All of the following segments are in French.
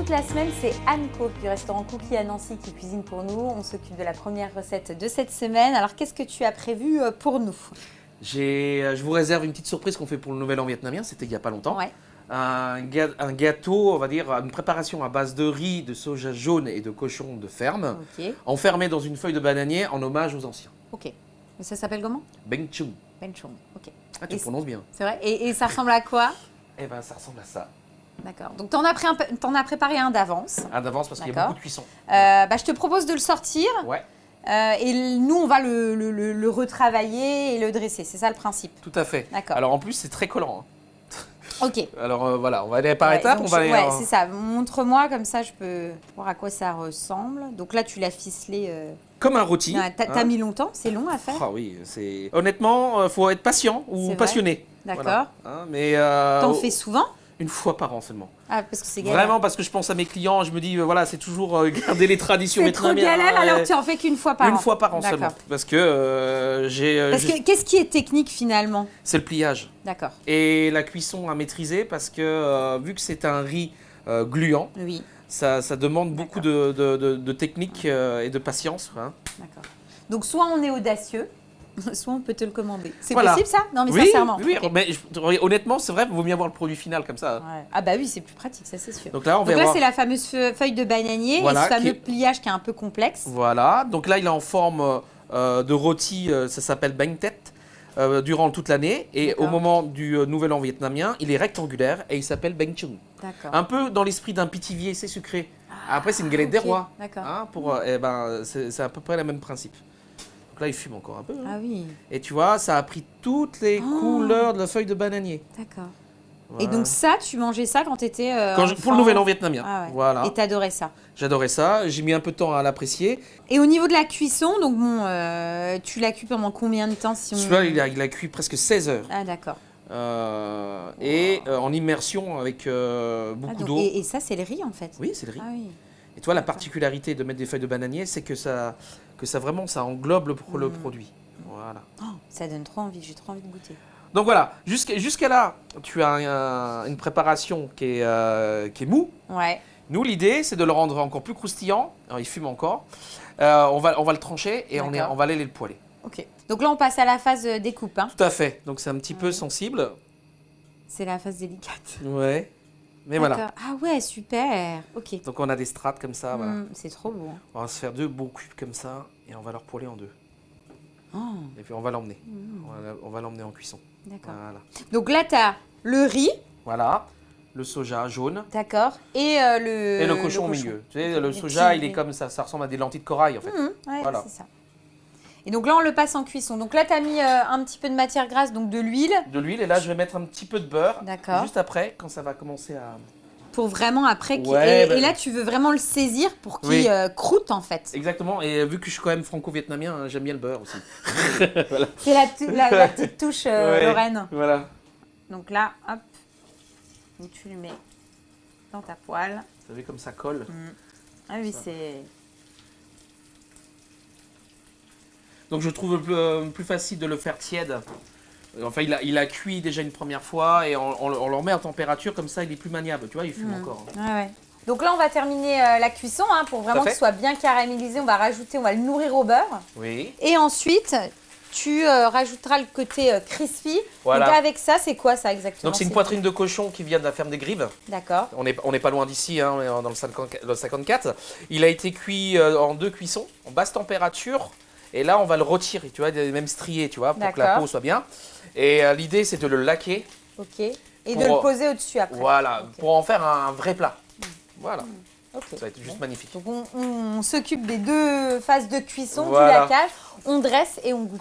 toute la semaine, c'est Anne Co du restaurant Cookie à Nancy qui cuisine pour nous. On s'occupe de la première recette de cette semaine. Alors, qu'est-ce que tu as prévu pour nous? Je vous réserve une petite surprise qu'on fait pour le Nouvel An vietnamien, c'était il n'y a pas longtemps. Ouais. Un gâteau, on va dire, une préparation à base de riz, de soja jaune et de cochon de ferme, Ok. enfermé dans une feuille de bananier en hommage aux anciens. Ok. Mais ça s'appelle comment? Beng Chung. Benchong. Ok. Ah, tu Et le prononces bien. C'est vrai. Et ça ressemble à quoi? Eh ben, ça ressemble à ça. D'accord. Donc, t'en as préparé un d'avance. Ah, d'avance parce qu'il y a D'accord. beaucoup de cuisson. Je te propose de le sortir. Ouais, Et nous, on va le retravailler et le dresser. C'est ça le principe. tout à fait. D'accord. Alors en plus, c'est très collant. Ok. Alors voilà, on va aller par étapes. Donc, On va aller, ouais, c'est ça. Montre-moi, comme ça, je peux voir à quoi ça ressemble. Donc là, tu l'as ficelé. comme un rôti. Ouais, T'as hein. mis longtemps? C'est long à faire? Ah oui, c'est honnêtement, faut être patient C'est ou vrai. passionné. D'accord. Voilà. Hein, mais T'en fais souvent? une fois par an seulement. Ah, parce que c'est galère. Vraiment parce que je pense à mes clients, je me dis voilà, c'est toujours garder les traditions C'est trop vietnamiennes. galère, alors tu en fais qu'une fois par an? Une fois par an D'accord. seulement. Parce que Qu'est-ce qui est technique finalement? c'est le pliage D'accord. et la cuisson à maîtriser parce que vu que c'est un riz gluant, Oui, ça demande beaucoup de technique et de patience. Hein. d'accord. Donc soit on est audacieux, soit on peut te le commander. C'est Voilà. possible ça? Non mais Oui, sincèrement. oui, Ok. mais honnêtement, c'est vrai, il vaut mieux avoir le produit final comme ça. Ouais. Ah bah oui, c'est plus pratique, ça c'est sûr. Donc là, on Donc va là, voir. c'est la fameuse feuille de bananier Voilà, et ce fameux qui- pliage qui est un peu complexe. Voilà, donc là il est en forme de rôti, ça s'appelle banh tête, durant toute l'année. Et D'accord. au moment du Nouvel An vietnamien, il est rectangulaire et il s'appelle banh chung. D'accord. Un peu dans l'esprit d'un pitivier, c'est sucré. Après c'est une galette des ok, rois. d'accord. Hein, c'est à peu près le même principe. Donc là il fume encore un peu. hein. Ah oui, Et tu vois, ça a pris toutes les Oh. couleurs de la feuille de bananier. d'accord. Voilà. Et donc ça, tu mangeais ça quand tu étais Pour le Nouvel An vietnamien. Ah ouais. Voilà. Et t'adorais ça. J'adorais ça, j'ai mis un peu de temps à l'apprécier. Et au niveau de la cuisson, donc bon, tu l'as cuit pendant combien de temps si on... Celui-là il a cuit presque 16 heures. Ah d'accord. En immersion avec Ah, beaucoup donc- d'eau. et ça, c'est le riz en fait? Oui, c'est le riz. Ah oui. Et toi, la particularité de mettre des feuilles de bananier, c'est que ça vraiment, ça englobe le produit. Voilà. Oh, ça donne trop envie, j'ai trop envie de goûter. Donc voilà, jusqu'à là, tu as une préparation qui est mou. Ouais, Nous, l'idée, c'est de le rendre encore plus croustillant. Alors, il fume encore. On va le trancher et on D'accord. va aller le poêler. ok. Donc là, on passe à la phase découpe. Hein. Tout à fait. Donc c'est un petit peu Ouais. sensible. C'est la phase délicate. Ouais. Mais voilà. D'accord. Ah ouais, super. Ok. Donc on a des strates comme ça. Voilà. C'est trop beau. hein. On va se faire 2 beaux cubes comme ça et on va leur poêler en 2. Oh, Et puis on va l'emmener. On va l'emmener en cuisson. d'accord. Voilà. Donc là, tu as le riz, Voilà. Le soja jaune. d'accord, et le... Et le cochon au milieu. Tu sais, le Les soja, petits- il est comme ça. Ça ressemble à des lentilles de corail en fait. Ouais, Voilà. c'est ça. Et donc là, on le passe en cuisson. Donc là, tu as mis un petit peu de matière grasse, donc de l'huile, De l'huile. Et là, je vais mettre un petit peu de beurre. D'accord. Juste après, quand ça va commencer à. pour vraiment après... Ouais, et bah- là, tu veux vraiment le saisir pour qu'il Oui. croûte, en fait. Exactement. Et vu que je suis quand même franco-vietnamien, hein, j'aime bien le beurre aussi. C'est la petite touche Ouais. Lorraine. Voilà. Donc là, hop, donc tu le mets dans ta poêle. Vous savez comme ça colle. Ah oui, c'est... Donc je trouve plus facile de le faire tiède. Enfin, il a cuit déjà une première fois et on le remet en température, comme ça il est plus maniable. Tu vois, il fume encore. hein. Ouais, ouais. Donc là, on va terminer la cuisson hein, pour vraiment fait. qu'il soit bien caramélisé. On va le nourrir au beurre. Oui. Et ensuite, tu rajouteras le côté crispy. Voilà. Donc avec ça, c'est quoi ça exactement? Donc c'est une poitrine de cochon qui vient de la ferme des Grives. D'accord. On n'est pas loin d'ici, hein, on est dans le 54. Il a été cuit en 2 cuissons, en basse température. Et là, on va le retirer, tu vois, même strier, tu vois, pour que la D'accord. peau soit bien. Et l'idée, c'est de le laquer. Ok. Et Pour- de le poser au-dessus après. Voilà, Ok. pour en faire un vrai plat. Voilà, Ok. ça va être juste magnifique. Donc on s'occupe des 2 phases de cuisson, Voilà. du laquage, on dresse et on goûte.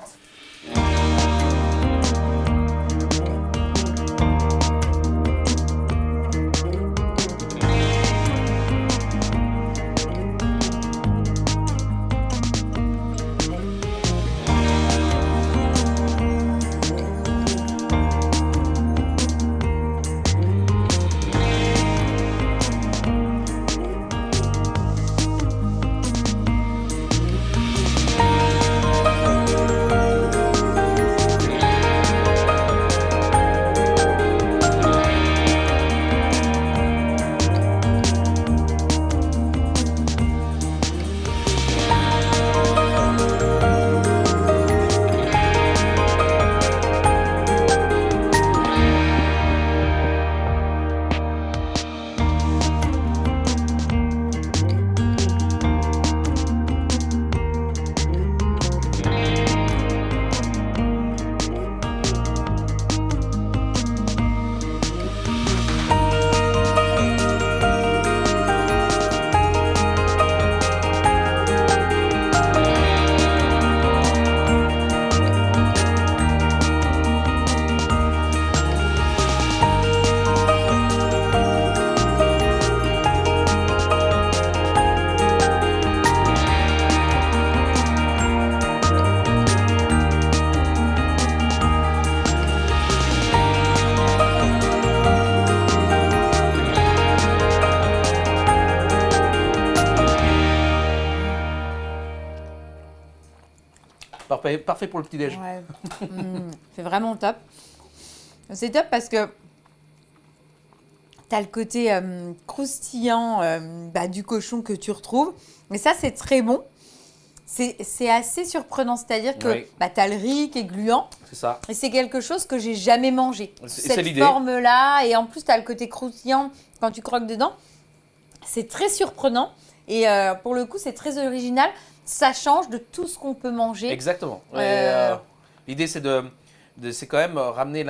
Parfait, parfait pour le petit-déj. Ouais. C'est vraiment top. C'est top parce que tu as le côté croustillant du cochon que tu retrouves. Et ça, c'est très bon. C'est assez surprenant, c'est-à-dire que Oui. tu as le riz qui est gluant. C'est ça. Et c'est quelque chose que j'ai jamais mangé. C'est Cette l'idée. forme-là, et en plus, tu as le côté croustillant quand tu croques dedans. C'est très surprenant. Et pour le coup, c'est très original. Ça change de tout ce qu'on peut manger. Exactement. L'idée, c'est c'est quand même ramener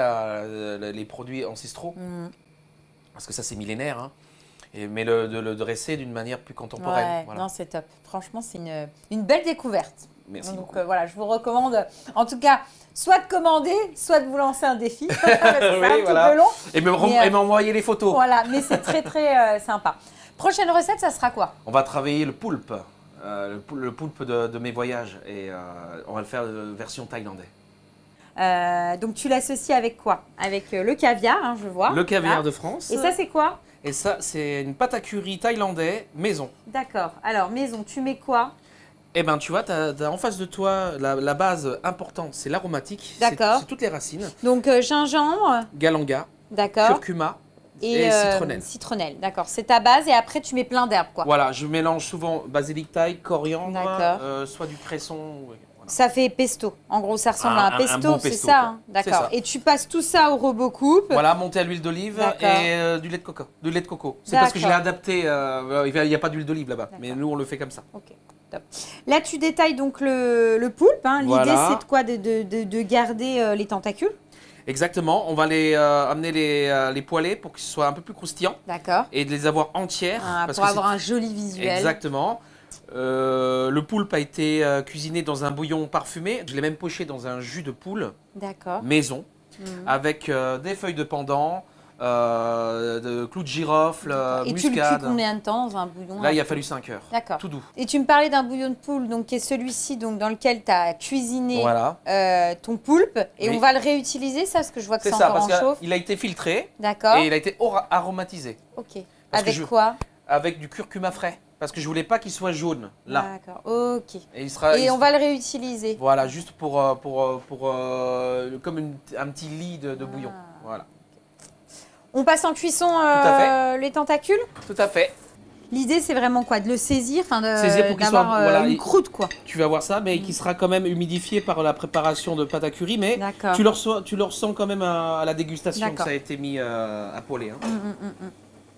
les produits ancestraux. Parce que ça, c'est millénaire. Hein. Mais de le dresser d'une manière plus contemporaine. Ouais, Voilà. non, c'est top. Franchement, c'est une belle découverte. Merci Donc beaucoup. voilà, je vous recommande, en tout cas, soit de commander, soit de vous lancer un défi. Parce que c'est un petit peu long. Et m'envoyer les photos. Voilà, mais c'est très très sympa. Prochaine recette, ça sera quoi? On va travailler le poulpe. Le poulpe de mes voyages. Et on va le faire version thaïlandais. Donc tu l'associes avec quoi? Avec le caviar, hein, je vois. Le caviar Là. de France. Et ça, c'est quoi? Et ça, c'est une pâte à curry thaïlandais maison. D'accord. Alors, maison, tu mets quoi? Eh ben, tu vois, t'as en face de toi, la base importante, c'est l'aromatique. D'accord. C'est toutes les racines. Donc, gingembre, Galanga, d'accord. curcuma et citronnelle. Citronnelle, d'accord. C'est ta base et après, tu mets plein d'herbes, quoi. Voilà, je mélange souvent basilic thaï, coriandre, D'accord. soit du cresson. Voilà. Ça fait pesto. En gros, ça ressemble à un pesto, bon c'est pesto, ça, quoi. hein. C'est D'accord. ça. Et tu passes tout ça au robot-coupe. Voilà, monté à l'huile d'olive D'accord. et du lait de coco. Du lait de coco. C'est parce que je l'ai D'accord. adapté. Il n'y a pas d'huile d'olive là-bas. Mais nous, on le fait comme ça. Ok, top. Là, tu détailles donc le poulpe. Hein. L'idée, Voilà. c'est de quoi? De garder les tentacules. Exactement. On va amener les poêler pour qu'ils soient un peu plus croustillants D'accord. et de les avoir entières. parce Pour que avoir un joli visuel. Exactement. Le poulpe a été cuisiné dans un bouillon parfumé. Je l'ai même poché dans un jus de poule D'accord. maison avec des feuilles de pandan, de clous de girofle, Et tu le muscade. cuis combien de temps dans un bouillon? Là, il a fallu 5 heures. D'accord. Tout doux. Et tu me parlais d'un bouillon de poule, donc qui est celui-ci, donc dans lequel tu as cuisiné Voilà. ton poulpe, et Oui. on va le réutiliser, ça, parce que je vois que C'est c'est ça, encore parce en chauffe. qu'il a été filtré D'accord. et il a été aromatisé Ok. Parce que Avec quoi? avec du curcuma frais. Parce que je voulais pas qu'il soit jaune là. D'accord. Ok. Et il sera. Et on va le réutiliser. Voilà, juste pour comme un petit lit de bouillon. Voilà. On passe en cuisson à les tentacules. Tout à fait. L'idée, c'est vraiment quoi? De le saisir, Saisir pour qu'il soit, d'avoir voilà, une croûte, quoi. Tu vas voir ça, mais qui sera quand même humidifié par la préparation de pâte à curry. Mais D'accord. tu le ressens quand même à la dégustation que D'accord. ça a été mis à poêler. Hein.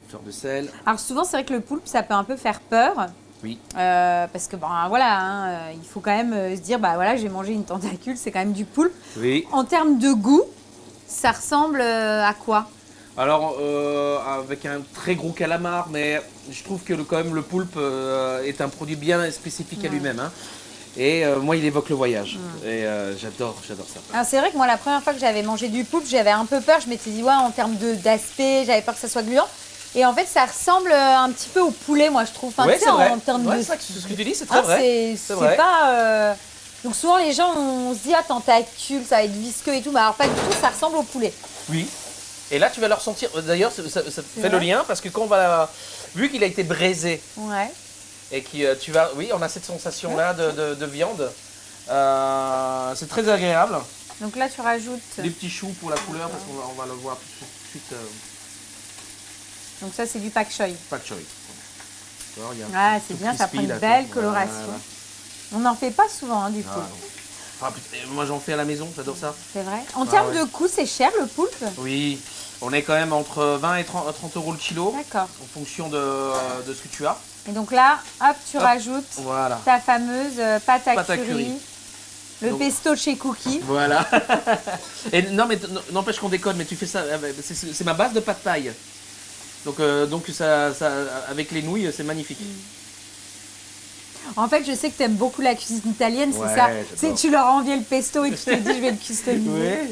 Une sorte de sel. Alors souvent, c'est vrai que le poulpe, ça peut un peu faire peur. Oui. Parce que voilà, hein, il faut quand même se dire, bah voilà, j'ai mangé une tentacule, c'est quand même du poulpe. Oui. En termes de goût, ça ressemble à quoi? Alors, avec un très gros calamar, mais je trouve que quand même le poulpe est un produit bien spécifique à lui-même. Hein. Et moi, il évoque le voyage. Et j'adore ça. Alors c'est vrai que moi, la première fois que j'avais mangé du poulpe, j'avais un peu peur. Je m'étais dit, ouais, en termes d'aspect, j'avais peur que ça soit gluant. Et en fait, ça ressemble un petit peu au poulet, moi, je trouve. Enfin, Ouais, tu sais, c'est vrai. en termes Ouais, de... c'est vrai que ce que tu dis, c'est très vrai. C'est vrai. pas... Donc souvent, les gens, on se dit, ah, tentacule, ça va être visqueux et tout. Mais alors pas du tout, ça ressemble au poulet. Oui. Et là, tu vas le ressentir. D'ailleurs, ça fait le vrai. lien parce que quand on va. Vu qu'il a été braisé Ouais. et que tu vas. Oui, on a cette sensation-là de viande. C'est très agréable. Donc là, tu rajoutes... Des petits choux pour la couleur parce qu'on va le voir tout de suite. Donc ça, c'est du pak choi. Pak choi. Alors, il y a Ah, tout c'est bien, ça prend crispy, une là, belle quoi. coloration. Voilà. On n'en fait pas souvent, hein, du Ah, poulpe. non. Ah, putain, moi, j'en fais à la maison, j'adore ça. C'est vrai. En termes ouais. de coût, c'est cher, le poulpe? Oui, on est quand même entre 20 et 30 euros le kilo. D'accord. En fonction de ce que tu as. Et donc là, hop, tu Hop. rajoutes Voilà. ta fameuse pâte à Pâte à curry, curry. le Donc- pesto chez Cookie. Voilà. Et non, mais n'empêche qu'on déconne, mais tu fais ça. C'est ma base de pâte thaï. Donc ça, avec les nouilles, c'est magnifique. En fait, je sais que tu aimes beaucoup la cuisine italienne, Ouais, c'est ça. j'adore. C'est que tu leur enviais le pesto et que tu te dis, je vais le customiser. Ouais.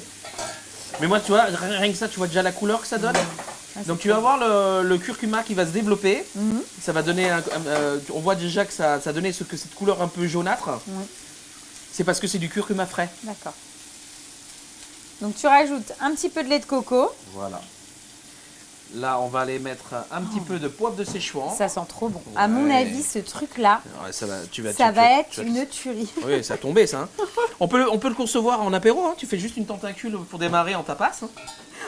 Mais moi, tu vois, rien que ça, tu vois déjà la couleur que ça donne. Ah, c'est Donc tu vas voir le curcuma qui va se développer. Mhm. Ça va donner, on voit déjà que ça a donné cette couleur un peu jaunâtre. Oui. C'est parce que c'est du curcuma frais. D'accord. Donc tu rajoutes un petit peu de lait de coco. Voilà. Là, on va aller mettre un petit peu de poivre de Szechuan. Ça sent trop bon. À mon Ouais. avis, ce truc-là, Ouais, ça va être une tuerie. Oui, ça a tombé ça. Hein. On peut le concevoir en apéro. Hein. Tu fais juste une tentacule pour démarrer en tapas. Hein.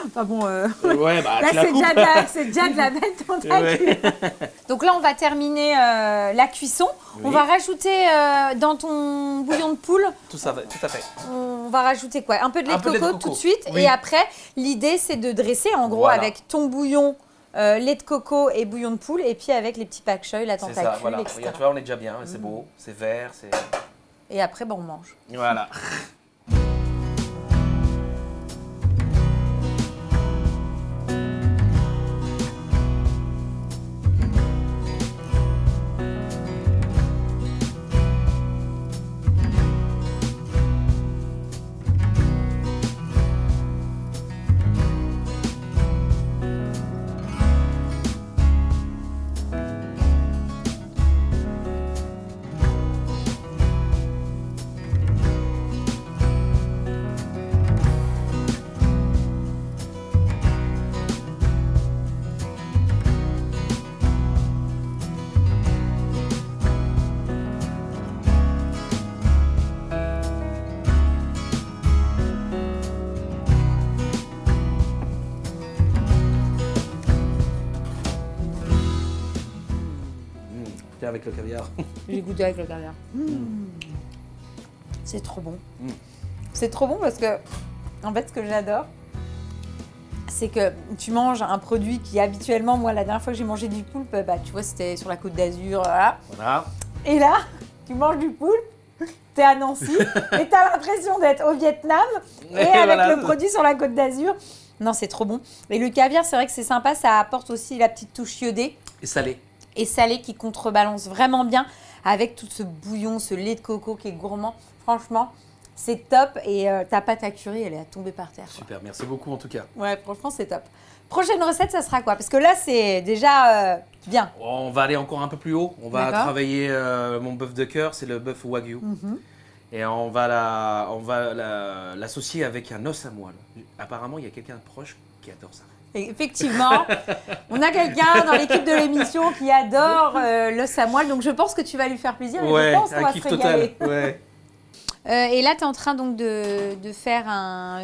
Enfin bon, Ouais, bah là, tu la coupes. c'est déjà de la belle tentacule. Ouais. Donc là, on va terminer la cuisson. Oui. On va rajouter dans ton bouillon de poule, Tout à fait. on va rajouter quoi? Un peu de lait Un de peu de lait de coco coco. tout de suite. Oui. Et après, l'idée, c'est de dresser en gros Voilà. avec ton bouillon, lait de coco et bouillon de poule. Et puis avec les petits pak choy, la C'est tentacule, ça, voilà. etc. Regarde, tu vois, on est déjà bien. C'est beau, c'est vert, c'est... Et après, on mange. Voilà. Tiens, avec le caviar. J'ai goûté avec le caviar. C'est trop bon. C'est trop bon parce que, en fait, ce que j'adore, c'est que tu manges un produit qui habituellement, moi, la dernière fois que j'ai mangé du poulpe, bah, tu vois, c'était sur la Côte d'Azur, voilà. Voilà. Et là, tu manges du poulpe, t'es à Nancy, et t'as l'impression d'être au Vietnam, et avec voilà. le produit sur la Côte d'Azur. Non, c'est trop bon. Et le caviar, c'est vrai que c'est sympa, ça apporte aussi la petite touche iodée Et salé. et salée qui contrebalance vraiment bien avec tout ce bouillon, ce lait de coco qui est gourmand. Franchement, c'est top et ta pâte à curry, elle est à tomber par terre, quoi. Super, merci beaucoup en tout cas. Ouais, franchement, c'est top. Prochaine recette, ça sera quoi? Parce que là, c'est déjà bien. On va aller encore un peu plus haut. On va D'accord. travailler mon bœuf de cœur, c'est le bœuf Wagyu. Et on va l'associer avec un os à moelle. Apparemment, il y a quelqu'un de proche qui adore ça. Et effectivement, on a quelqu'un dans l'équipe de l'émission qui adore l'os à moelle, donc je pense que tu vas lui faire plaisir et je pense qu'on va se régaler. Ouais. Et là, tu es en train donc de faire un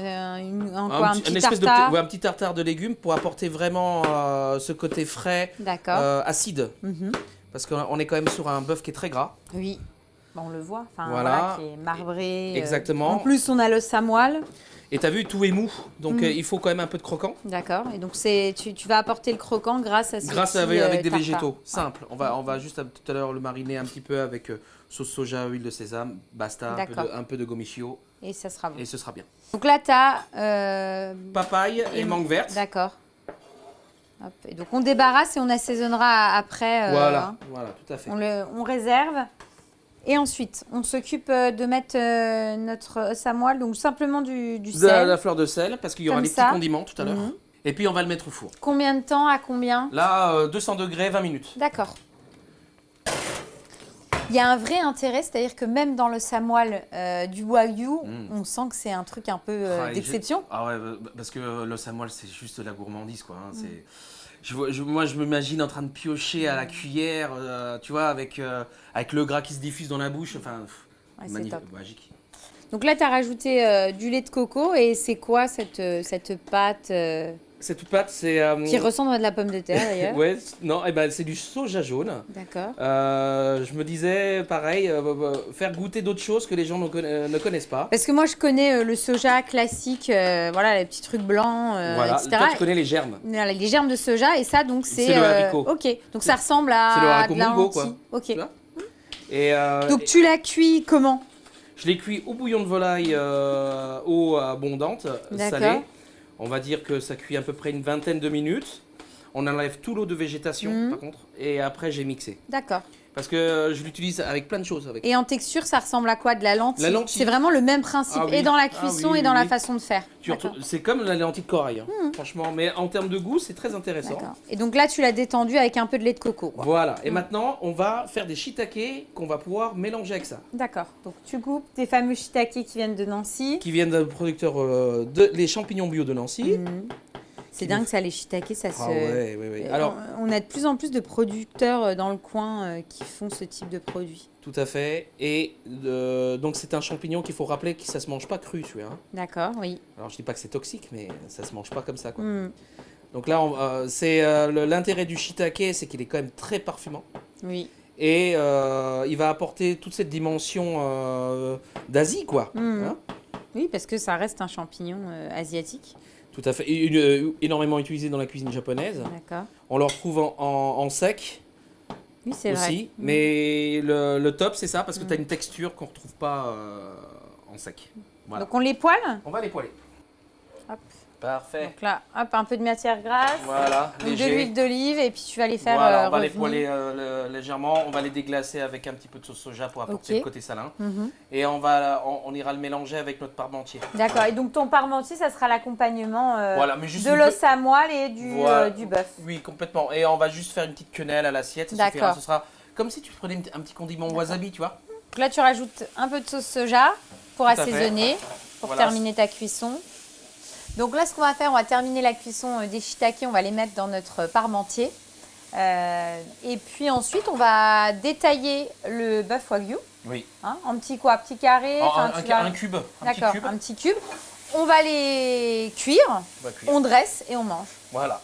petit tartare. Un petit tartare de légumes pour apporter vraiment ce côté frais, D'accord. acide. Parce qu'on est quand même sur un bœuf qui est très gras. Oui. Bon, on le voit, enfin, Voilà. qui est marbré. Exactement. En plus, on a l'os à moelle. Et tu as vu, tout est mou. Donc il faut quand même un peu de croquant. D'accord. Et donc, tu vas apporter le croquant grâce à ce Grâce petit, avec des tartare. végétaux, simple. On va juste tout à l'heure le mariner un petit peu avec sauce soja, huile de sésame, basta, D'accord. un peu de gomichio Et ça sera bon. et ce sera bien. Donc là, tu as... Papaye et mangue verte. D'accord. Hop. Et donc, on débarrasse et on assaisonnera après. Voilà, tout à fait. On réserve. Et ensuite, on s'occupe de mettre notre os à moelle, donc simplement du De sel. la fleur de sel, parce qu'il y aura Comme les ça. petits condiments tout à l'heure. Et puis on va le mettre au four. Combien de temps? À combien? Là, 200 degrés, 20 minutes. D'accord. Il y a un vrai intérêt, c'est-à-dire que même dans le samoile du Wagyu, on sent que c'est un truc un peu d'exception. Ah ouais, parce que le samoil, c'est juste de la gourmandise, quoi. Hein. Moi, je m'imagine en train de piocher à la cuillère, tu vois, avec le gras qui se diffuse dans la bouche. Enfin, Ouais, c'est magnifique, top. magique. Donc là, tu as rajouté du lait de coco et c'est quoi cette pâte Cette pâte, c'est... qui ressemble à de la pomme de terre d'ailleurs? Ouais, non, c'est du soja jaune. D'accord. Je me disais, pareil, faire goûter d'autres choses que les gens ne connaissent pas. Parce que moi, je connais le soja classique, voilà, les petits trucs blancs, Voilà, etc. toi tu connais les germes. Voilà, les germes de soja et ça, donc c'est... C'est le haricot. Ok, donc ça ressemble à C'est le haricot de la mongo, quoi. lentille. Ok. Tu vois Et, Donc tu l'as cuit comment? je l'ai cuit au bouillon de volaille, eau abondante, D'accord. salée. On va dire que ça cuit à peu près une vingtaine de minutes. On enlève tout l'eau de végétation, par contre. Et après, j'ai mixé. D'accord. Parce que je l'utilise avec plein de choses. Avec. Et en texture, ça ressemble à quoi? De la lentille? La lentille. C'est vraiment le même principe, Ah oui. et dans la Ah cuisson oui, et dans oui, la oui. façon de faire. D'accord. C'est comme la lentille de corail, hein, franchement. Mais en termes de goût, c'est très intéressant. D'accord. Et donc là, tu l'as détendu avec un peu de lait de coco, quoi. Voilà. Et maintenant, on va faire des shiitake qu'on va pouvoir mélanger avec ça. D'accord. Donc tu coupes tes fameux shiitake qui viennent de Nancy. Qui viennent d'un producteur les champignons bio de Nancy. C'est dingue ça, les shiitake, ça se... Ah ouais, ouais, ouais. Alors, on a de plus en plus de producteurs dans le coin qui font ce type de produit. tout à fait. Et donc c'est un champignon qu'il faut rappeler que ça se mange pas cru, celui-là. Hein. D'accord, oui. Alors je dis pas que c'est toxique, mais ça se mange pas comme ça, quoi. Mm. Donc là, l'intérêt du shiitake, c'est qu'il est quand même très parfumant. Oui. Et il va apporter toute cette dimension d'Asie, quoi. Mm. Hein. Oui, parce que ça reste un champignon asiatique. Tout à fait. Énormément utilisé dans la cuisine japonaise. D'accord. On le retrouve en sec Oui, c'est vrai. aussi. Mais le top, c'est ça, parce que tu as une texture qu'on ne retrouve pas en sec. Voilà. Donc on les poêle. On va les poêler. Hop. Parfait. Donc là, hop, un peu de matière grasse. Voilà, Donc de léger. l'huile d'olive et puis tu vas les faire Voilà, on va les revenir. poêler légèrement. On va les déglacer avec un petit peu de sauce soja pour apporter Ok. le côté salin. Mhm. Et on ira le mélanger avec notre parmentier. D'accord. Et donc ton parmentier, ça sera l'accompagnement Voilà, mais juste de une l'os à moelle et Voilà. du bœuf. Oui, complètement. Et on va juste faire une petite quenelle à l'assiette. Ça D'accord. suffira. Ce sera comme si tu prenais un petit condiment wasabi, tu vois. Donc là, tu rajoutes un peu de sauce soja pour Tout à assaisonner, pour Voilà. terminer ta cuisson. Donc là, ce qu'on va faire, on va terminer la cuisson des shiitake, on va les mettre dans notre parmentier. Et puis ensuite, on va détailler le bœuf wagyu, Oui. hein, en petits quoi, petits carrés. Enfin, tu vas- Un cube. Un petit D'accord, cube. un petit cube. On va les cuire, On va cuire. on dresse et on mange. Voilà.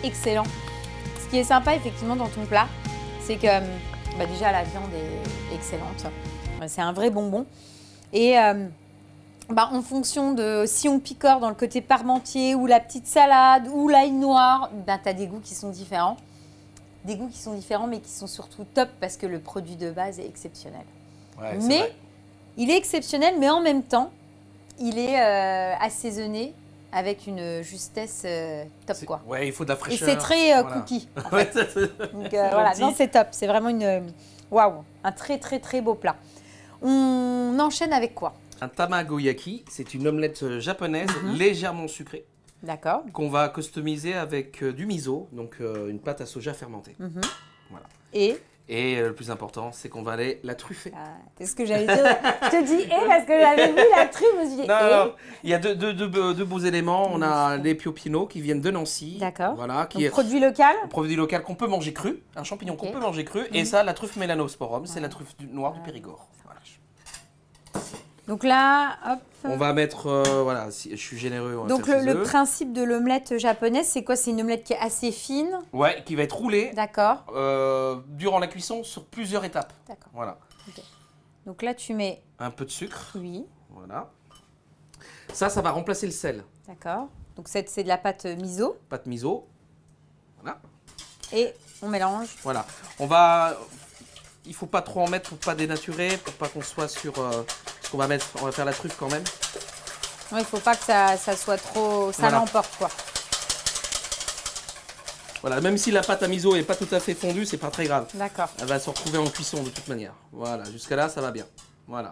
Excellent. Ce qui est sympa effectivement dans ton plat, c'est que déjà la viande est excellente. C'est un vrai bonbon. Et en fonction de si on picore dans le côté parmentier ou la petite salade ou l'ail noir, tu as des goûts qui sont différents. Des goûts qui sont différents mais qui sont surtout top parce que le produit de base est exceptionnel. Ouais, c'est Mais vrai. il est exceptionnel, mais en même temps, il est assaisonné avec une justesse top quoi. Ouais, il faut de la Et fraîcheur. c'est très Voilà. cookie. En Ouais, fait. c'est- Donc voilà, gentil. non, c'est top. C'est vraiment waouh, un très très très beau plat. On enchaîne avec quoi? Un tamagoyaki, c'est une omelette japonaise Mhm. légèrement sucrée D'accord. qu'on va customiser avec du miso, donc une pâte à soja fermentée. Mhm. Voilà. Et Et le plus important, c'est qu'on va aller la truffer. c'est ce que j'allais dire. Je te dis parce que j'avais vu la truffe, je me suis dit Non, il y a deux beaux éléments. On a les piopino qui viennent de Nancy. D'accord. Voilà, qui Donc, est produit local. un produit local qu'on peut manger cru, un champignon Ok. qu'on peut manger cru. Et Mhm. ça, la truffe Melanosporum, c'est la truffe noire du Périgord. Voilà. Donc là, hop. On va mettre, voilà, si je suis généreux. On va Donc faire le 6 œufs. principe de l'omelette japonaise, c'est quoi? C'est une omelette qui est assez fine. Ouais, qui va être roulé D'accord. durant la cuisson sur plusieurs étapes. D'accord. Voilà. Ok. Donc là, tu mets... Un peu de sucre. Oui, Voilà. Ça va remplacer le sel. d'accord. Donc c'est de la pâte miso. Pâte miso. Voilà. Et on mélange. Voilà. Il faut pas trop en mettre pour pas dénaturer, pour pas qu'on soit sur ce qu'on va mettre. On va faire la truffe quand même. Ouais, il faut pas que ça soit trop... Ça Voilà. l'emporte, quoi. Voilà. Même si la pâte à miso est pas tout à fait fondue, c'est pas très grave. D'accord. Elle va se retrouver en cuisson de toute manière. Voilà. Jusqu'à là, ça va bien. Voilà.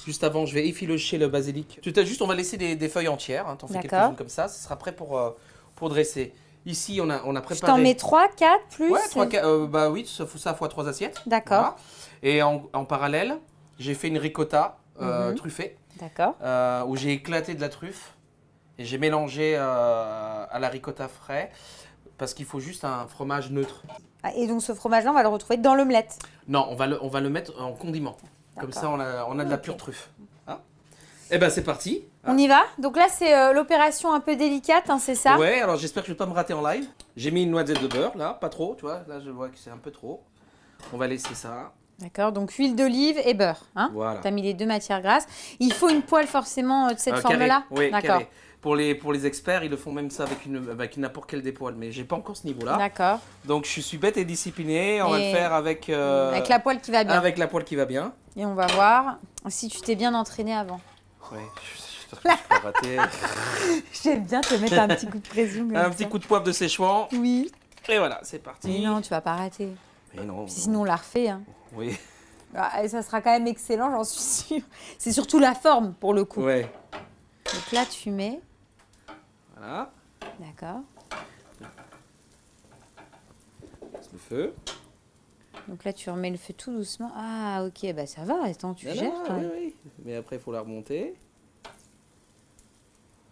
Juste avant, je vais effilocher le basilic. On va laisser des feuilles entières. Hein. T'en fais D'accord. quelques-unes comme ça. Ce sera prêt pour dresser. Ici, on a Je préparé. t'en mets 3, 4, plus Ouais, 3, bah oui, ça fois 3 assiettes. D'accord. Voilà. Et en parallèle, j'ai fait une ricotta truffée, D'accord. où j'ai éclaté de la truffe et j'ai mélangé à la ricotta frais parce qu'il faut juste un fromage neutre. Ah, et donc ce fromage-là, on va le retrouver dans l'omelette. Non, on va le mettre en condiment. Comme ça, on a de la pure Ok. truffe. Hein. Et ben c'est parti. On y va. Donc là, c'est l'opération un peu délicate, hein, c'est ça? Ouais, alors j'espère que je vais pas me rater en live. J'ai mis une noisette de beurre là, pas trop, tu vois. Là, je vois que c'est un peu trop. On va laisser ça. D'accord, donc huile d'olive et beurre. Hein. Voilà. Tu as mis les deux matières grasses. Il faut une poêle forcément de cette Carré. forme-là? Oui, D'accord. carré. Pour les experts, ils le font même ça avec n'importe quelle dépoêle. Mais j'ai pas encore ce niveau-là. D'accord. Donc je suis bête et discipliné. On va Et le faire avec avec la poêle qui va bien. avec la poêle qui va bien. Et on va voir si tu t'es bien entraîné avant. Ouais, j'espère que je vais pas rater. J'aime bien te mettre un petit coup de pression. Un petit coup de poivre de séchement. Oui. Et voilà, c'est Mais parti. non, tu vas pas rater. Mais non. Sinon, on la refait. Hein. Oui. Ah, et ça sera quand même excellent, j'en suis sûre. C'est surtout la forme pour le coup. Ouais. Donc là, tu mets. Voilà. D'accord. Laisse le feu. Donc là, tu remets le feu tout doucement. Ah, ok, bah ça va. Attends, tu Non, gères non, quand oui, même. oui. Mais après, il faut la remonter.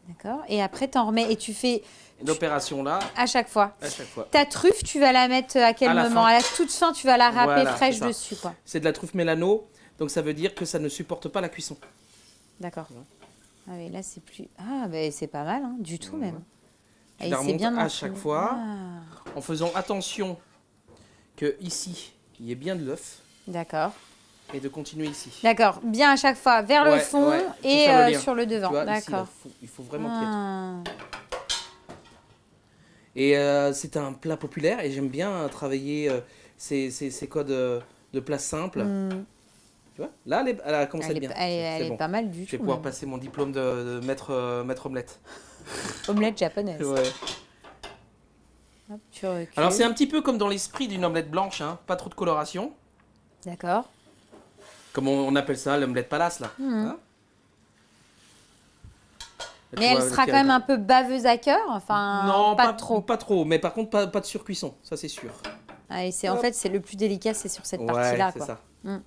D'accord. Et après, t'en remets et tu fais Une opération là, à chaque fois. à chaque fois. Ta truffe, tu vas la mettre à quel À la moment? fin. À la toute fin, tu vas la râper Voilà, fraîche c'est ça. dessus, quoi. C'est de la truffe mélano, donc ça veut dire que ça ne supporte pas la cuisson. D'accord. Ouais. Ah oui, là, c'est plus... Ah, bah c'est pas mal, hein, du tout même. Tu Ah, la il s'est remontes bien à enchaîné. chaque fois, Ah, en faisant attention que ici, il y ait bien de l'œuf, d'accord. et de continuer ici. D'accord. Bien à chaque fois vers le Ouais, fond ouais, faut et faire le lien. sur le devant. Tu vois, ici, là, D'accord. il faut vraiment qu'il y ait. Ah. Et c'est un plat populaire, et j'aime bien travailler ces codes de plats simples. Hmm. Tu vois, là, elle a commencé à Elle, être bien. elle C'est est bon. pas mal du Je vais tout. pouvoir même. passer mon diplôme de maître omelette. Omelette japonaise. Ouais. Hop, tu recules. Alors c'est un petit peu comme dans l'esprit d'une omelette blanche, hein, pas trop de coloration. D'accord. Comme on appelle ça, l'omelette palace là. Mhm. Hein. Là, Mais tu elle vois, sera le quand même un peu baveuse à cœur. Enfin, Non, pas trop. Pas trop, mais par contre pas de surcuisson, ça c'est sûr. Ah, et c'est en Hop. fait c'est le plus délicat, c'est sur cette Ouais, partie-là, c'est quoi. ça. Mm.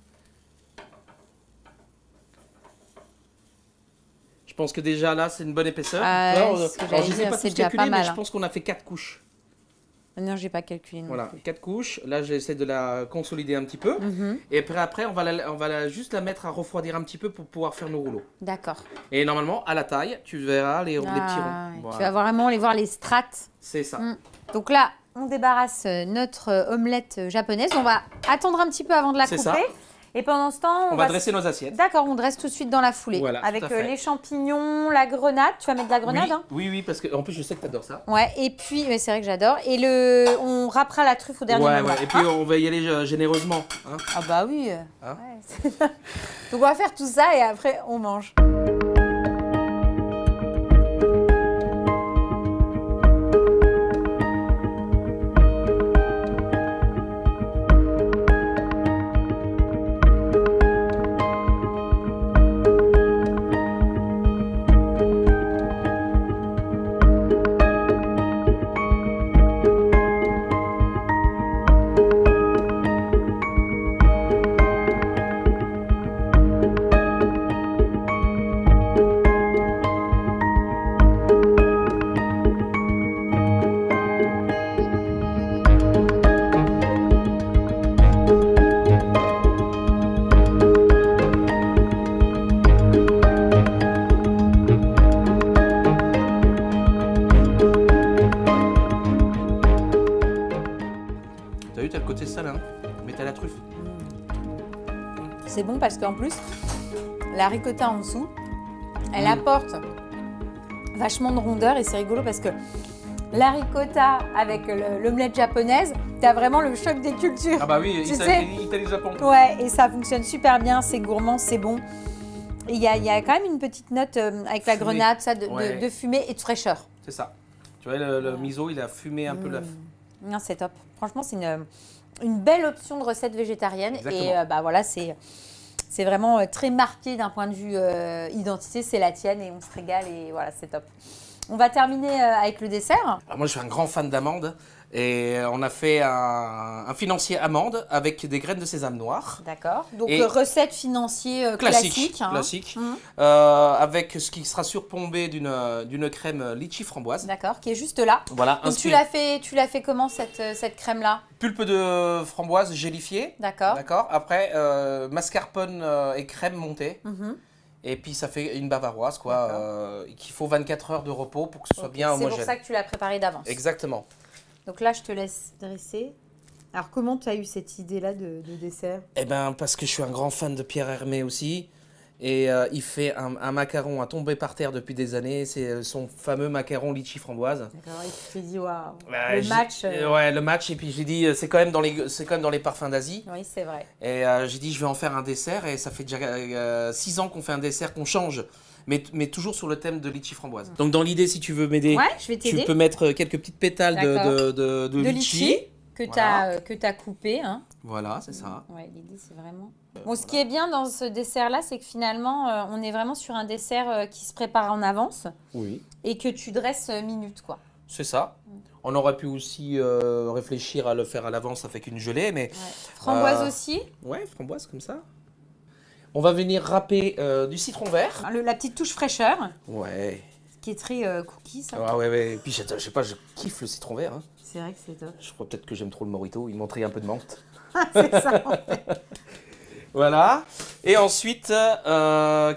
Je pense que déjà là c'est une bonne épaisseur. Ah, Tu vois, ouais, c'est ce que alors, j'allais je les ai dire, pas c'est tous déjà calculés, pas mal, mais je hein. pense qu'on a fait 4 couches. Non, j'ai pas calculé. Non Voilà, plus. 4 couches. Là j'essaie de la consolider un petit peu. Mhm. Et après on va juste la mettre à refroidir un petit peu pour pouvoir faire nos rouleaux. D'accord. Et normalement à la taille, tu verras les petits Ah, ronds. ouais. Voilà. Tu vas vraiment les voir les strates. C'est ça. Mm. Donc là, on débarrasse notre omelette japonaise. On va attendre un petit peu avant de la C'est couper. ça. Et pendant ce temps, On va dresser nos assiettes. D'accord, on dresse tout de suite dans la foulée. Voilà, tout avec à fait. les champignons, la grenade. Tu vas mettre de la grenade, oui, hein? oui, parce que en plus je sais que tu adores ça. Ouais, et puis, mais c'est vrai que j'adore. Et on râpera la truffe au dernier moment. Et puis Hein. on va y aller généreusement. Hein. Ah bah oui. Hein. Ouais, c'est- Donc on va faire tout ça et après on mange. T'as vu, t'as le côté salin, mais t'as la truffe. C'est bon parce qu'en plus, la ricotta en dessous, elle apporte vachement de rondeur et c'est rigolo parce que la ricotta avec l'omelette japonaise, t'as vraiment le choc des cultures. Ah bah oui, Tu sais Italie-Japon. Ouais, et ça fonctionne super bien, c'est gourmand, c'est bon. Et il y a quand même une petite note avec la Fumée. grenade, ça, Ouais. de fumée et de fraîcheur. C'est ça. Tu vois, le miso, il a fumé un peu l'œuf. Non, c'est top. Franchement, c'est une belle option de recette végétarienne. Exactement. Et bah voilà, c'est vraiment très marqué d'un point de vue identité. C'est la tienne et on se régale et voilà, c'est top. On va terminer avec le dessert. Alors moi, je suis un grand fan d'amandes et on a fait un financier amande avec des graines de sésame noir. D'accord. Donc, Et recette financier classique. Hein. Classique. Mhm. Avec ce qui sera surplombé d'une crème litchi framboise. D'accord, qui est juste là. Voilà, Donc, tu l'as fait comment cette crème-là? Pulpe de framboise gélifiée. D'accord. D'accord. Après, mascarpone et crème montée. Mhm. Et puis ça fait une bavaroise, quoi. Qu'il faut 24 heures de repos pour que ce soit Ok. bien C'est homogène. pour ça que tu l'as préparé d'avance. Exactement. Donc là, je te laisse dresser. Alors, comment tu as eu cette idée-là de dessert? Eh ben, parce que je suis un grand fan de Pierre Hermé aussi. Et il fait un macaron à tomber par terre depuis des années. C'est son fameux macaron litchi framboise. D'accord, et tu t'es dit, waouh, Bah, le match. Ouais, le match. Et puis j'ai dit, c'est quand même dans les parfums d'Asie. Oui, c'est vrai. Et j'ai dit, je vais en faire un dessert. Et ça fait déjà 6 ans qu'on fait un dessert qu'on change. Mais toujours sur le thème de litchi framboise. Donc dans l'idée, si tu veux m'aider, Ouais, je vais tu t'aider. peux mettre quelques petites pétales D'accord. de De litchi. litchi que Voilà. tu as coupé. Hein. Voilà, c'est ça. Ouais, l'idée, c'est vraiment. Bon, ce qui est bien dans ce dessert-là, c'est que finalement, on est vraiment sur un dessert qui se prépare en avance Oui. et que tu dresses minute, quoi. C'est ça. On aurait pu aussi réfléchir à le faire à l'avance avec une gelée, mais... Ouais. Framboise aussi. Ouais, framboise comme ça. On va venir râper du citron vert. La petite touche fraîcheur, Ouais. qui est très cookie, ça. Ah ouais, ouais. Et puis je sais pas, je kiffe le citron vert. Hein. C'est vrai que c'est top. Je crois peut-être que j'aime trop le morito. Il m'entraîne un peu de menthe. C'est ça, en fait. Voilà. Et ensuite,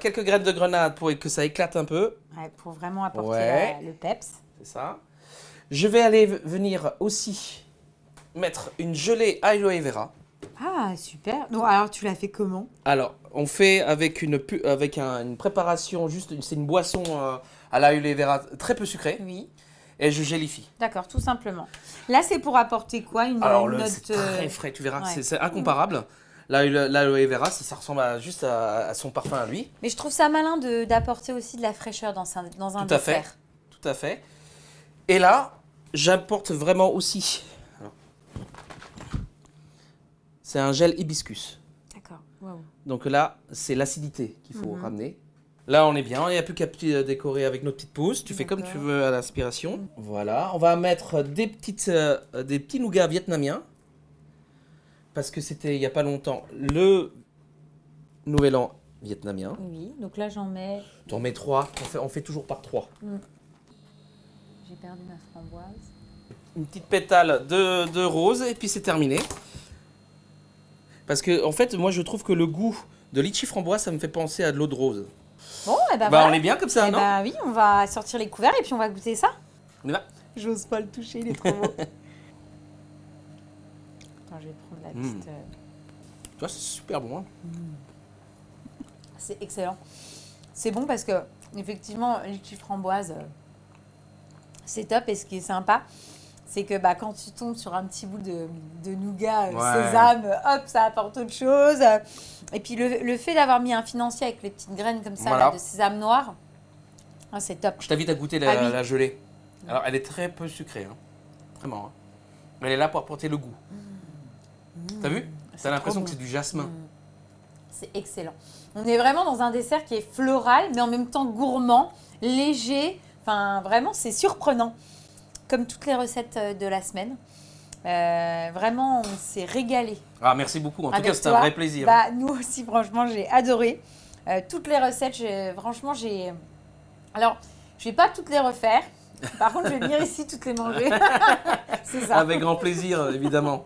quelques graines de grenade pour que ça éclate un peu. Ouais, pour vraiment apporter Ouais. le peps. C'est ça. Je vais aller venir aussi mettre une gelée aloe vera. Ah, super. Donc, alors, tu l'as fait comment? Alors, on fait avec une préparation, c'est une boisson à l'aloe vera très peu sucrée. Oui. Et je gélifie. D'accord, tout simplement. Là, c'est pour apporter quoi? Une note. C'est très frais, tu verras, ouais. c'est incomparable. L'aloe vera, ça ressemble juste à son parfum à lui. Mais je trouve ça malin d'apporter aussi de la fraîcheur dans un Tout à fait. dessert. Tout à fait. Et là, j'apporte vraiment aussi. Alors, c'est un gel hibiscus. D'accord. Waouh. Donc là, c'est l'acidité qu'il faut ramener. Là, on est bien. Il n'y a plus qu'à décorer avec nos petites pousses. Tu fais comme tu veux à l'aspiration. Voilà. On va mettre des petits nougats vietnamiens. Parce que c'était, il n'y a pas longtemps, le Nouvel An vietnamien. Oui, donc là, j'en mets. Tu en mets 3. On fait toujours par 3. J'ai perdu ma framboise. Une petite pétale de rose et puis c'est terminé. Parce que, en fait, moi, je trouve que le goût de litchi framboise, ça me fait penser à de l'eau de rose. Bon, et ben Bah, voilà. on est bien comme ça, Eh non ben oui, on va sortir les couverts et puis on va goûter ça. On y va. J'ose pas le toucher, il est trop beau. Attends, je vais prendre la petite. Tu vois, c'est super bon. Hein. C'est excellent. C'est bon parce que, effectivement, litchi framboise, c'est top. Et ce qui est sympa, c'est que bah, quand tu tombes sur un petit bout de nougat Ouais. sésame, hop, ça apporte autre chose. Et puis le fait d'avoir mis un financier avec les petites graines comme ça Voilà. là, de sésame noir, ah, c'est top. Je t'invite à goûter Ah oui. la gelée. Alors, elle est très peu sucrée. Hein. Vraiment. Hein. Mais elle est là pour apporter le goût. T'as vu? C'est T'as l'impression trop que c'est du jasmin. C'est excellent. On est vraiment dans un dessert qui est floral, mais en même temps gourmand, léger. Enfin, vraiment, c'est surprenant. Comme toutes les recettes de la semaine. Vraiment, on s'est régalé. Ah, merci beaucoup. En tout avec cas, c'était un toi. vrai plaisir. Bah, nous aussi, franchement, j'ai adoré. Toutes les recettes, franchement, j'ai... Alors, je vais pas toutes les refaire. Par contre, je vais venir ici toutes les manger. C'est ça. Avec grand plaisir, évidemment.